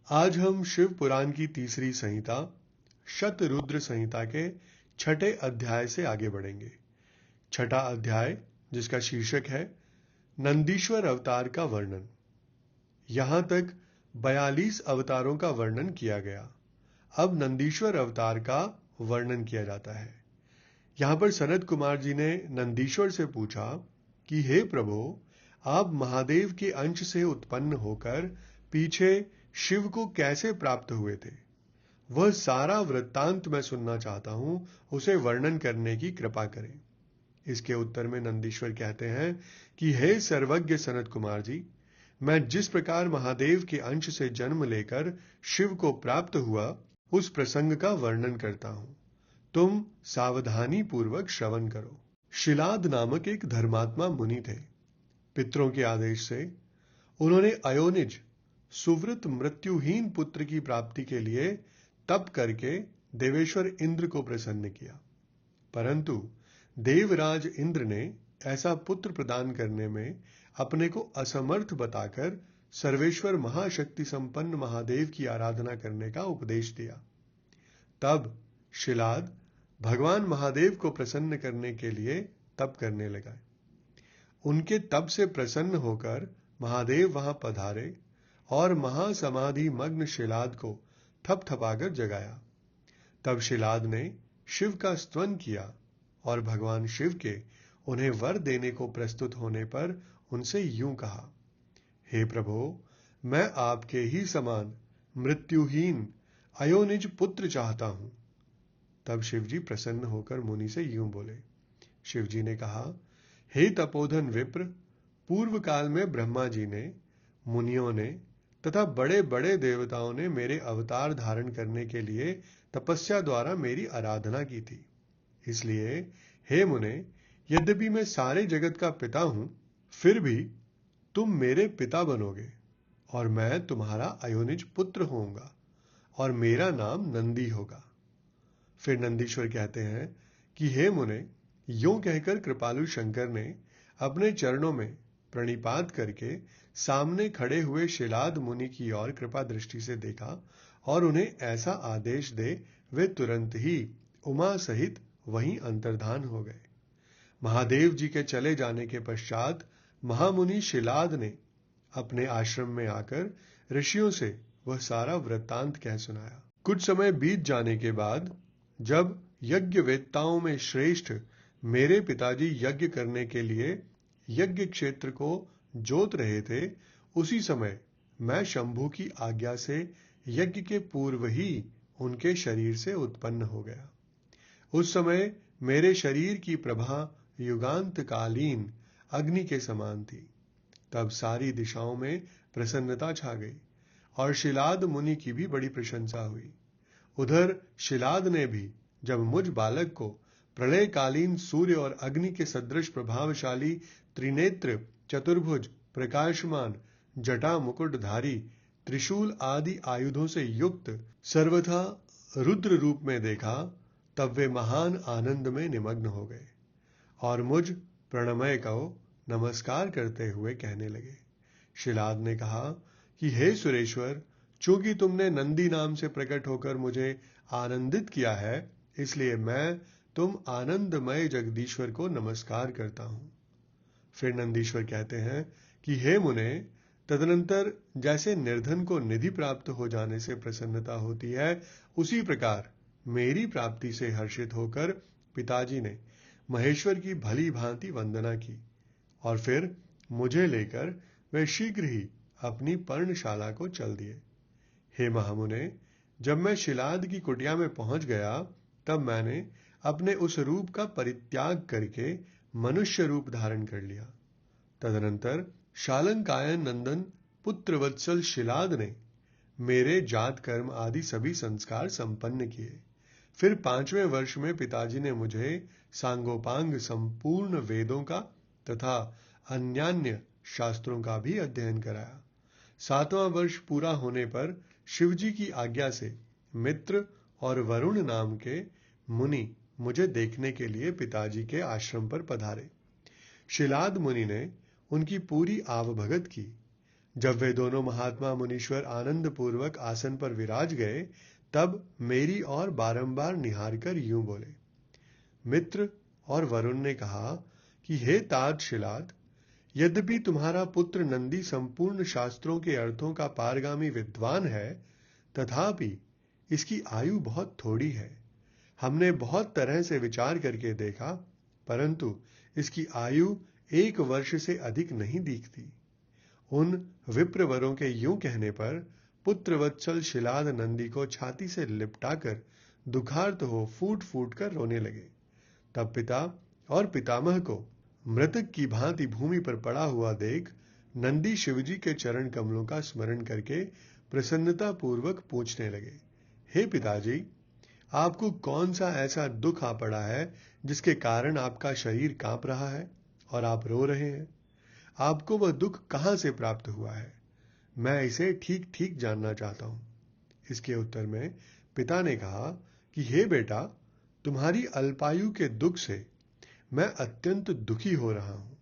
आज हम शिव पुराण की तीसरी संहिता शतरुद्र संहिता के छठे अध्याय से आगे बढ़ेंगे। छठा अध्याय, जिसका शीर्षक है नंदीश्वर अवतार का वर्णन। यहां तक 42 अवतारों का वर्णन किया गया। अब नंदीश्वर अवतार का वर्णन किया जाता है। यहां पर सनत कुमार जी ने नंदीश्वर से पूछा कि हे प्रभु, आप महादेव के अंश से उत्पन्न होकर पीछे शिव को कैसे प्राप्त हुए थे? वह सारा वृत्तांत मैं सुनना चाहता हूं, उसे वर्णन करने की कृपा करें। इसके उत्तर में नंदीश्वर कहते हैं कि हे सर्वज्ञ सनत कुमार जी, मैं जिस प्रकार महादेव के अंश से जन्म लेकर शिव को प्राप्त हुआ, उस प्रसंग का वर्णन करता हूं। तुम सावधानी पूर्वक श्रवण करो। शिलाद नामक एक धर्मात्मा मुनि थे। पितरों के आदेश से उन्होंने अयोनिज सुव्रत मृत्युहीन पुत्र की प्राप्ति के लिए तप करके देवेश्वर इंद्र को प्रसन्न किया, परंतु देवराज इंद्र ने ऐसा पुत्र प्रदान करने में अपने को असमर्थ बताकर सर्वेश्वर महाशक्ति संपन्न महादेव की आराधना करने का उपदेश दिया। तब शिलाद भगवान महादेव को प्रसन्न करने के लिए तप करने लगा। उनके तप से प्रसन्न होकर महादेव वहां पधारे और महासमाधि मग्न शिलाद को थपथपाकर जगाया। तब शिलाद ने शिव का स्तवन किया और भगवान शिव के उन्हें वर देने को प्रस्तुत होने पर उनसे यूं कहा, हे प्रभो, मैं आपके ही समान मृत्युहीन अयोनिज पुत्र चाहता हूं। तब शिवजी प्रसन्न होकर मुनि से यूं बोले। शिवजी ने कहा, हे तपोधन विप्र, पूर्व काल में ब्रह्मा जी ने, मुनियों ने तथा बड़े बड़े देवताओं ने मेरे अवतार धारण करने के लिए तपस्या द्वारा मेरी आराधना की थी। इसलिए हे मुने, यद्यपि मैं सारे जगत का पिता हूं, फिर भी तुम मेरे पिता बनोगे और मैं तुम्हारा अयोनिज पुत्र होऊंगा और मेरा नाम नंदी होगा। फिर नंदीश्वर कहते हैं कि हे मुने, यूं कहकर कृपालु शंकर ने अपने चरणों में प्रणिपात करके सामने खड़े हुए शिलाद मुनि की ओर कृपा दृष्टि से देखा और उन्हें ऐसा आदेश दे वे तुरंत ही उमा सहित वहीं अंतर्धान हो गए। महादेव जी के चले जाने के पश्चात महामुनि शिलाद ने अपने आश्रम में आकर ऋषियों से वह सारा वृत्तांत कह सुनाया। कुछ समय बीत जाने के बाद जब यज्ञ वेत्ताओं में श्रेष्ठ मेरे पिताजी यज्ञ करने के लिए यज्ञ क्षेत्र को जोत रहे थे, उसी समय मैं शंभु की आज्ञा से यज्ञ के पूर्व ही उनके शरीर से उत्पन्न हो गया। उस समय मेरे शरीर की प्रभा युगांतकालीन अग्नि के समान थी। तब सारी दिशाओं में प्रसन्नता छा गई और शिलाद मुनि की भी बड़ी प्रशंसा हुई। उधर शिलाद ने भी जब मुझ बालक को प्रलयकालीन सूर्य और अग्नि के सदृश प्रभावशाली त्रिनेत्र चतुर्भुज प्रकाशमान जटा मुकुटधारी त्रिशूल आदि आयुधों से युक्त सर्वथा रुद्र रूप में देखा, तब वे महान आनंद में निमग्न हो गए और मुझ प्रणमय को नमस्कार करते हुए कहने लगे। शिलाद ने कहा कि हे सुरेश्वर, चूंकि तुमने नंदी नाम से प्रकट होकर मुझे आनंदित किया है, इसलिए मैं तुम आनंदमय जगदीश्वर को नमस्कार करता हूं। फिर नंदीश्वर कहते हैं कि हे मुने, तदनंतर जैसे निर्धन को निधि प्राप्त हो जाने से प्रसन्नता होती है, उसी प्रकार मेरी प्राप्ति से हर्षित होकर पिताजी ने महेश्वर की भली भांति वंदना की और फिर मुझे लेकर वे शीघ्र ही अपनी पर्णशाला को चल दिए। हे महामुने, जब मैं शिलाद की कुटिया में पहुंच गया, तब मैंने अपने उस रूप का परित्याग करके मनुष्य रूप धारण कर लिया। तदनंतर शालंकायन नंदन पुत्र वत्सल शिलाद ने मेरे जात कर्म आदि सभी संस्कार संपन्न किए। फिर 5वें वर्ष में पिताजी ने मुझे सांगोपांग संपूर्ण वेदों का तथा अन्यान्य शास्त्रों का भी अध्ययन कराया। 7वां वर्ष पूरा होने पर शिवजी की आज्ञा से मित्र और वरुण नाम के मुनि मुझे देखने के लिए पिताजी के आश्रम पर पधारे। शिलाद मुनि ने उनकी पूरी आवभगत की। जब वे दोनों महात्मा मुनीश्वर आनंद पूर्वक आसन पर विराज गए, तब मेरी ओर बारंबार निहार कर यूं बोले। मित्र और वरुण ने कहा कि हे तात शिलाद, यद्यपि तुम्हारा पुत्र नंदी संपूर्ण शास्त्रों के अर्थों का पारगामी विद्वान है, तथापि इसकी आयु बहुत थोड़ी है। हमने बहुत तरह से विचार करके देखा, परंतु इसकी आयु 1 वर्ष से अधिक नहीं दिखती। उन विप्रवरों के यूं कहने पर पुत्रवत्सल शिलाद नंदी को छाती से लिपटाकर दुखार्त हो फूट फूट कर रोने लगे। तब पिता और पितामह को मृतक की भांति भूमि पर पड़ा हुआ देख नंदी शिवजी के चरण कमलों का स्मरण करके प्रसन्नता पूर्वक पूछने लगे, हे पिताजी, आपको कौन सा ऐसा दुख आ पड़ा है जिसके कारण आपका शरीर कांप रहा है और आप रो रहे हैं? आपको वह दुख कहां से प्राप्त हुआ है? मैं इसे ठीक ठीक जानना चाहता हूं। इसके उत्तर में पिता ने कहा कि हे बेटा, तुम्हारी अल्पायु के दुख से मैं अत्यंत दुखी हो रहा हूं।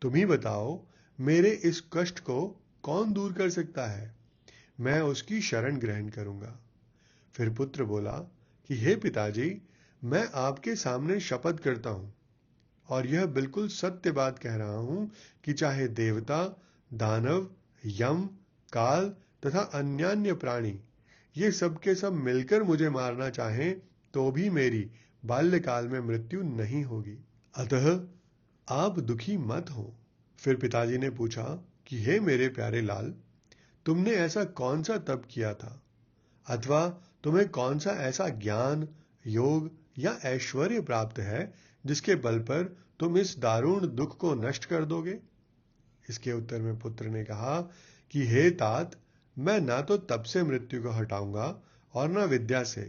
तुम ही बताओ, मेरे इस कष्ट को कौन दूर कर सकता है? मैं उसकी शरण ग्रहण करूंगा। फिर पुत्र बोला कि हे पिताजी, मैं आपके सामने शपथ करता हूं और यह बिल्कुल सत्य बात कह रहा हूं कि चाहे देवता, दानव, यम, काल तथा अन्यान्य प्राणी ये सब के सब मिलकर मुझे मारना चाहें, तो भी मेरी बाल्यकाल में मृत्यु नहीं होगी। अतः आप दुखी मत हो। फिर पिताजी ने पूछा कि हे मेरे प्यारे लाल, तुमने ऐसा कौन सा तप किया था, अथवा तुम्हें कौन सा ऐसा ज्ञान, योग या ऐश्वर्य प्राप्त है जिसके बल पर तुम इस दारुण दुख को नष्ट कर दोगे? इसके उत्तर में पुत्र ने कहा कि हे तात, मैं ना तो तप से मृत्यु को हटाऊंगा और ना विद्या से।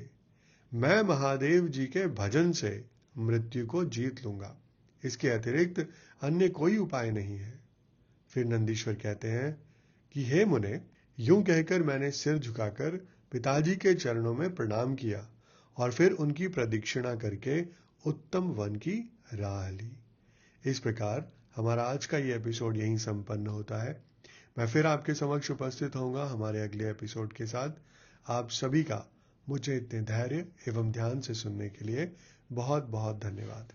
मैं महादेव जी के भजन से मृत्यु को जीत लूंगा। इसके अतिरिक्त अन्य कोई उपाय नहीं है। फिर नंदीश्वर कहते हैं कि हे मुने, यूं कहकर मैंने सिर झुकाकर पिताजी के चरणों में प्रणाम किया और फिर उनकी प्रदक्षिणा करके उत्तम वन की राह ली। इस प्रकार हमारा आज का ये एपिसोड यहीं संपन्न होता है। मैं फिर आपके समक्ष उपस्थित होऊंगा हमारे अगले एपिसोड के साथ। आप सभी का मुझे इतने धैर्य एवं ध्यान से सुनने के लिए बहुत बहुत धन्यवाद।